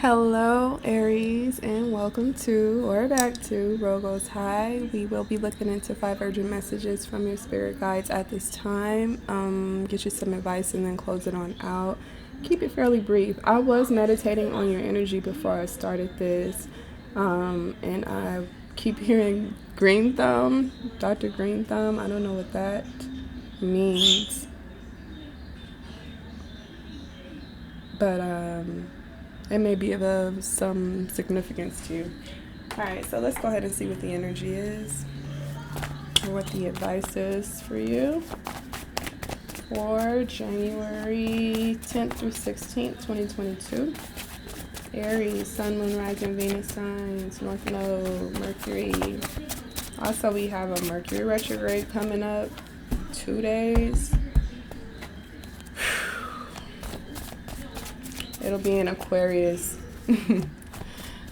Hello, Aries, and welcome to or back to rogoeshigh. We will be looking into 5 urgent messages from your spirit guides at this time. Get you some advice and then close it on out. Keep it fairly brief. I was meditating on your energy before I started this, and I keep hearing Green Thumb, Dr. Green Thumb. I don't know what that means, but it may be of some significance to you. Alright, so let's go ahead and see what the energy is, or what the advice is for you for January 10th through 16th, 2022. Aries, Sun, Moon, Rising, Venus signs, North Node, Mercury. Also, we have a Mercury retrograde coming up, 2 days. It'll be in Aquarius.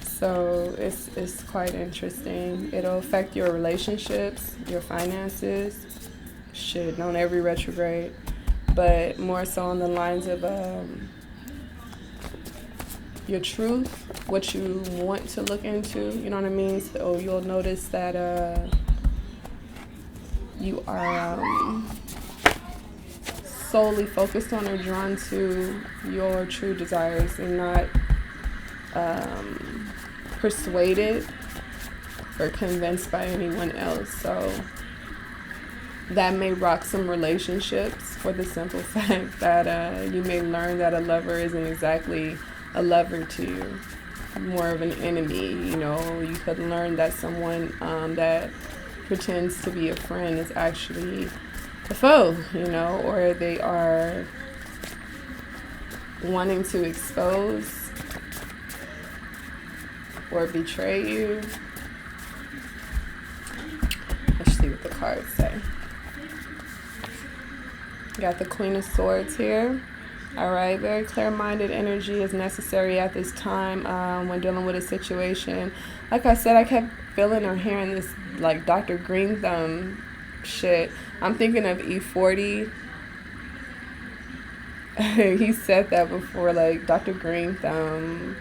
So it's quite interesting. It'll affect your relationships, your finances. Shit, on every retrograde. But more so on the lines of your truth, what you want to look into, you know what I mean? So you'll notice that you are solely focused on or drawn to your true desires and not persuaded or convinced by anyone else. So that may rock some relationships for the simple fact that you may learn that a lover isn't exactly a lover to you, more of an enemy. You know, you could learn that someone that pretends to be a friend is actually a foe, you know, or they are wanting to expose or betray you. Let's see what the cards say. Got the Queen of Swords here. All right, very clear-minded energy is necessary at this time when dealing with a situation. Like I said, I kept feeling or hearing this like Dr. Green Thumb shit. I'm thinking of E40. He said that before, like Dr. Green Thumb.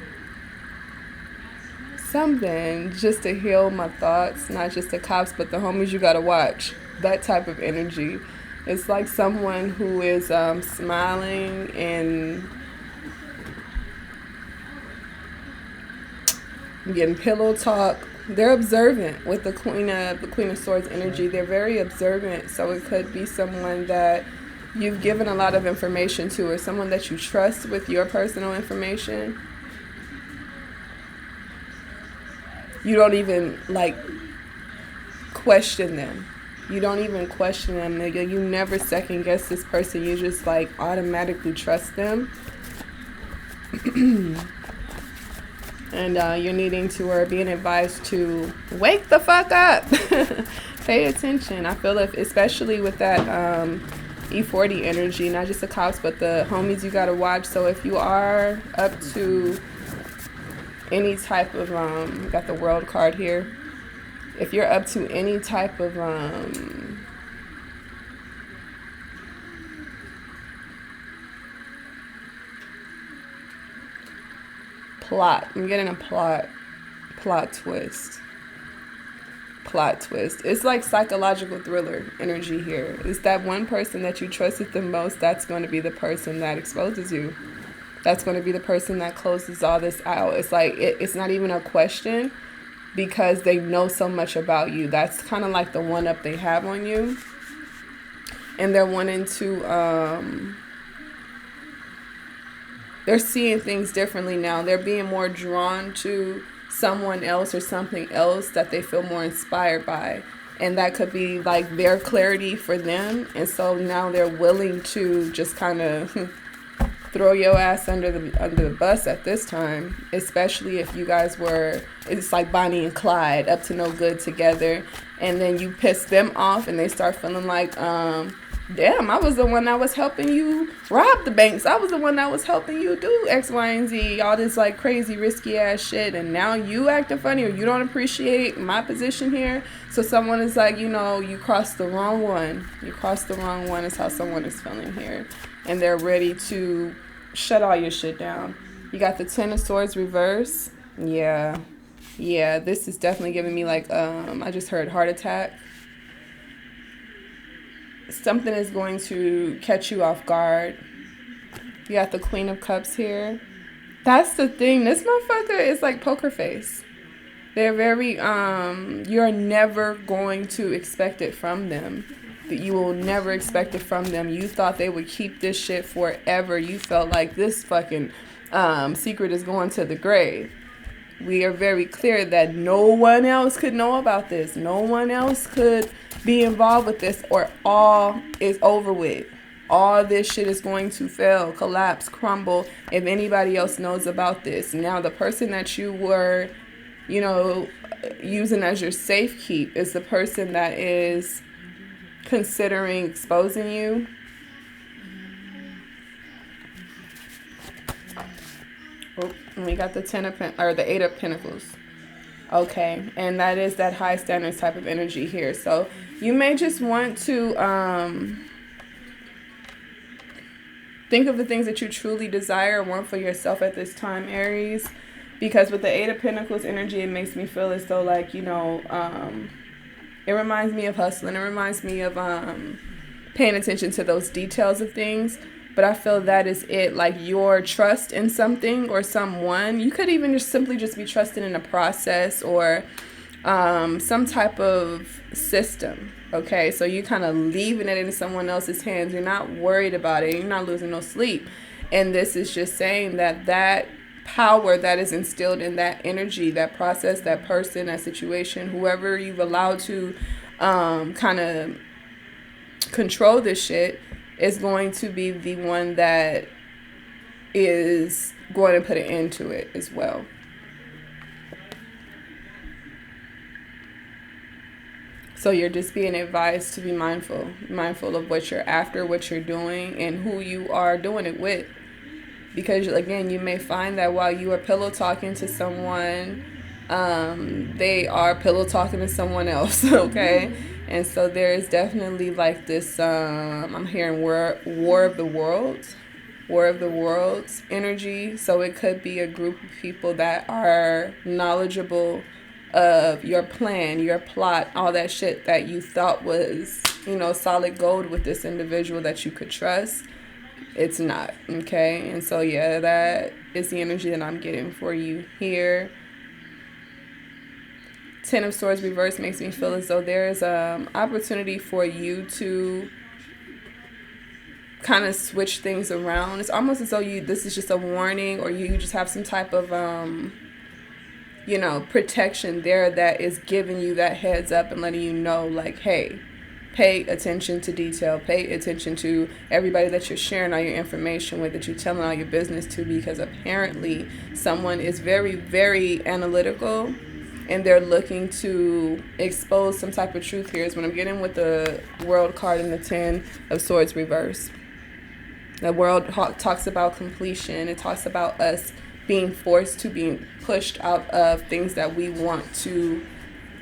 Something just to heal my thoughts, not just the cops, but the homies you gotta watch. That type of energy. It's like someone who is smiling and getting pillow talk. They're observant with the Queen of Swords energy. They're very observant, so it could be someone that you've given a lot of information to, or someone that you trust with your personal information. You don't even like question them. You don't even question them, nigga. You never second guess this person. You just like automatically trust them. And you're needing to or being advised to wake the fuck up. Pay attention. I feel like, especially with that E40 energy, not just the cops, but the homies you gotta watch. So if you are up to any type of, got the World card here. If you're up to any type of plot, I'm getting a plot twist. It's like psychological thriller energy here. It's that one person that you trusted the most, that's going to be the person that exposes you. That's going to be the person that closes all this out. It's like, it's not even a question, because they know so much about you. That's kind of like the one up they have on you. And they're wanting to, they're seeing things differently now. They're being more drawn to someone else or something else that they feel more inspired by. And that could be like their clarity for them. And so now they're willing to just kind of throw your ass under the bus at this time, especially if you guys were, it's like Bonnie and Clyde, up to no good together, and then you piss them off and they start feeling like, damn, I was the one that was helping you rob the banks. I was the one that was helping you do X, Y, and Z, all this like crazy risky ass shit, and now you acting funny or you don't appreciate my position here. So someone is like, you know, you crossed the wrong one. You crossed the wrong one is how someone is feeling here. And they're ready to shut all your shit down. You got the Ten of Swords reverse. Yeah. Yeah, this is definitely giving me like, I just heard heart attack. Something is going to catch you off guard. You got the Queen of Cups here. That's the thing. This motherfucker is like poker face. They're very, you're never going to expect it from them. You will never expect it from them. You thought they would keep this shit forever. You felt like this fucking secret is going to the grave. We are very clear that no one else could know about this. No one else could be involved with this, or all is over with. All this shit is going to fail, collapse, crumble if anybody else knows about this. Now, the person that you were, you know, using as your safekeep is the person that is considering exposing you. Oh, and we got the the 8 of Pentacles. Okay, and that is that high standards type of energy here. So you may just want to think of the things that you truly desire or want for yourself at this time, Aries. Because with the 8 of Pentacles energy, it makes me feel as though, like, you know, it reminds me of hustling. It reminds me of paying attention to those details of things. But I feel that is it, like your trust in something or someone. You could even just simply just be trusting in a process or some type of system. Okay, so you kind of leaving it in someone else's hands. You're not worried about it. You're not losing no sleep. And this is just saying that that power that is instilled in that energy, that process, that person, that situation, whoever you've allowed to kind of control this shit, is going to be the one that is going to put an end to it as well. So you're just being advised to be mindful of what you're after, what you're doing, and who you are doing it with. Because, again, you may find that while you are pillow talking to someone, they are pillow talking to someone else, okay? And so there is definitely like this, I'm hearing war of the worlds energy. So it could be a group of people that are knowledgeable of your plan, your plot, all that shit that you thought was, you know, solid gold with this individual that you could trust. It's not, okay? And so, yeah, that is the energy that I'm getting for you here. 10 of Swords reverse makes me feel as though there's opportunity for you to kind of switch things around. It's almost as though this is just a warning, or you just have some type of you know, protection there that is giving you that heads up and letting you know, like, hey, pay attention to detail, pay attention to everybody that you're sharing all your information with, that you're telling all your business to, because apparently someone is very, very analytical and they're looking to expose some type of truth here. Is when I'm getting with the World card and the 10 of Swords reverse. The World talks about completion. It talks about us being forced to being pushed out of things that we want to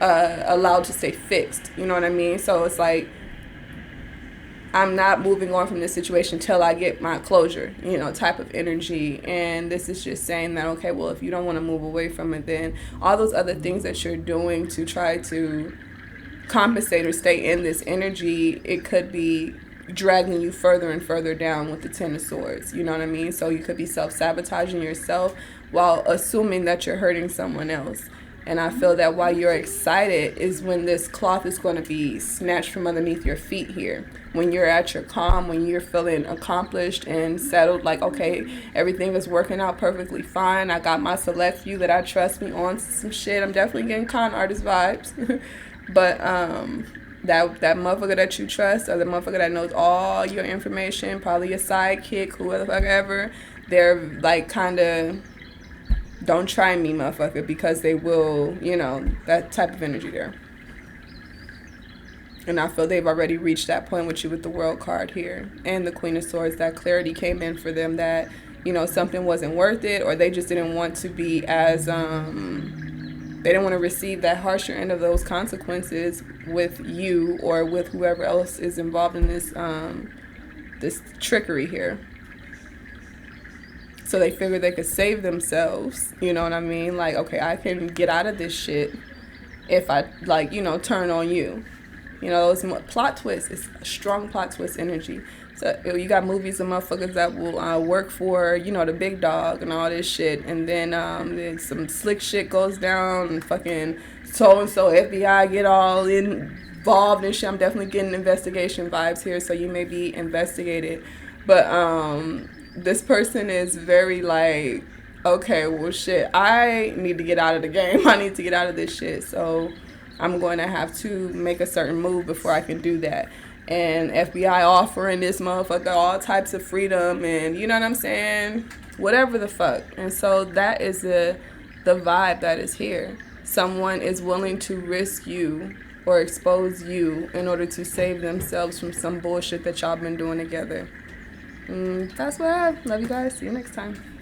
allow to stay fixed. You know what I mean? So it's like, I'm not moving on from this situation till I get my closure, you know, type of energy. And this is just saying that, okay, well, if you don't want to move away from it, then all those other things that you're doing to try to compensate or stay in this energy, it could be dragging you further and further down with the 10 of Swords. You know what I mean? So you could be self-sabotaging yourself while assuming that you're hurting someone else. And I feel that while you're excited is when this cloth is going to be snatched from underneath your feet here. When you're at your calm, when you're feeling accomplished and settled, like, okay, everything is working out perfectly fine. I got my select few that I trust me on some shit. I'm definitely getting con artist vibes. But that motherfucker that you trust, or the motherfucker that knows all your information, probably your sidekick, whoever the fuck ever, they're like kind of, don't try me, motherfucker, because they will, you know, that type of energy there. And I feel they've already reached that point with you with the World card here. And the Queen of Swords, that clarity came in for them that, you know, something wasn't worth it, or they just didn't want to be as, they didn't want to receive that harsher end of those consequences with you or with whoever else is involved in this, this trickery here. So they figured they could save themselves. You know what I mean? Like, okay, I can get out of this shit if I, like, you know, turn on you. You know, it's plot twist. It's a strong plot twist energy. So you got movies of motherfuckers that will work for, you know, the big dog and all this shit. And then some slick shit goes down and fucking so-and-so FBI get all involved and shit. I'm definitely getting investigation vibes here, so you may be investigated. But this person is very like, okay, well, shit, I need to get out of the game. I need to get out of this shit. So I'm going to have to make a certain move before I can do that. And FBI offering this motherfucker all types of freedom and, you know what I'm saying? Whatever the fuck. And so that is the vibe that is here. Someone is willing to risk you or expose you in order to save themselves from some bullshit that y'all been doing together. That's what I have. Love you guys. See you next time.